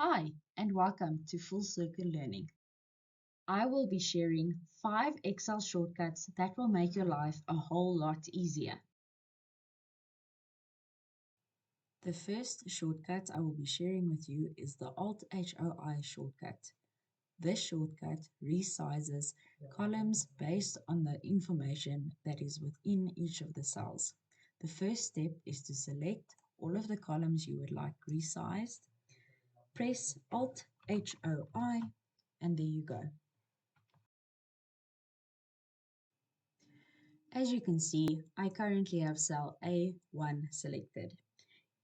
Hi, and welcome to Full Circle Learning. I will be sharing 5 Excel shortcuts that will make your life a whole lot easier. The first shortcut I will be sharing with you is the Alt-HOI shortcut. This shortcut resizes columns based on the information that is within each of the cells. The first step is to select all of the columns you would like resized. Press Alt-HOI, and there you go. As you can see, I currently have cell A1 selected.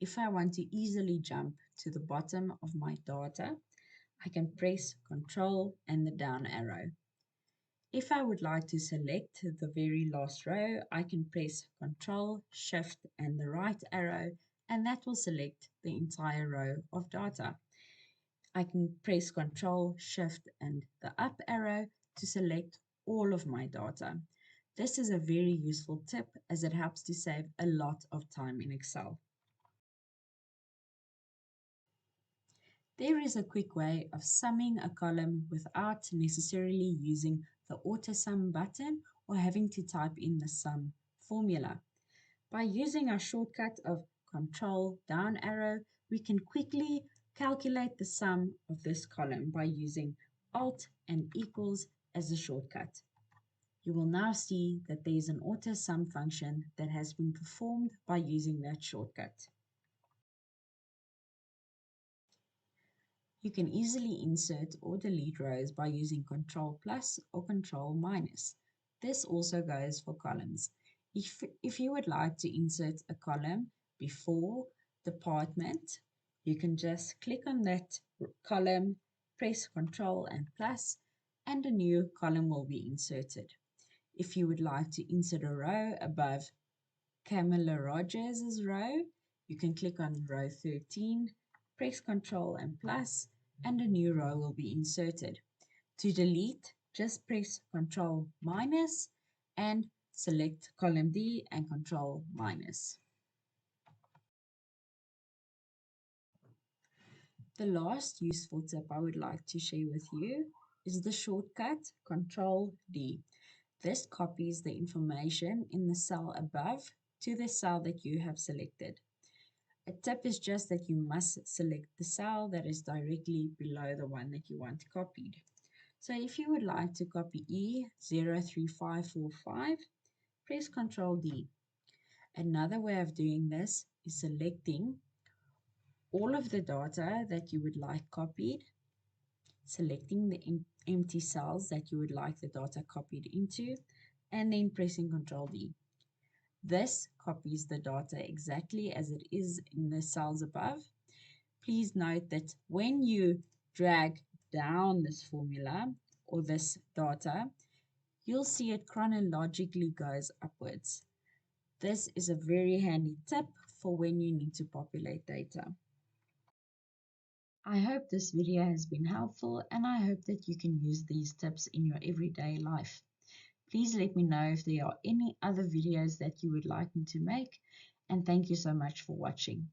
If I want to easily jump to the bottom of my data, I can press Ctrl and the down arrow. If I would like to select the very last row, I can press Ctrl, Shift and the right arrow, and that will select the entire row of data. I can press Ctrl, Shift and the up arrow to select all of my data. This is a very useful tip as it helps to save a lot of time in Excel. There is a quick way of summing a column without necessarily using the AutoSum button or having to type in the sum formula. By using our shortcut of Control down arrow, we can quickly calculate the sum of this column by using Alt and equals as a shortcut. You will now see that there is an AutoSum function that has been performed by using that shortcut. You can easily insert or delete rows by using Control plus or Control minus. This also goes for columns. If you would like to insert a column before department, you can just click on that column, press Control and plus, and a new column will be inserted. If you would like to insert a row above Camilla Rogers' row, you can click on row 13, press Ctrl and plus, and a new row will be inserted. To delete, just press Ctrl minus and select column D and Ctrl minus. The last useful tip I would like to share with you is the shortcut Ctrl D. This copies the information in the cell above to the cell that you have selected. A tip is just that you must select the cell that is directly below the one that you want copied. So if you would like to copy E03545, press Ctrl D. Another way of doing this is selecting all of the data that you would like copied, selecting the empty cells that you would like the data copied into, and then pressing Ctrl D. This copies the data exactly as it is in the cells above. Please note that when you drag down this formula or this data, you'll see it chronologically goes upwards. This is a very handy tip for when you need to populate data. I hope this video has been helpful, and I hope that you can use these tips in your everyday life. Please let me know if there are any other videos that you would like me to make, and thank you so much for watching.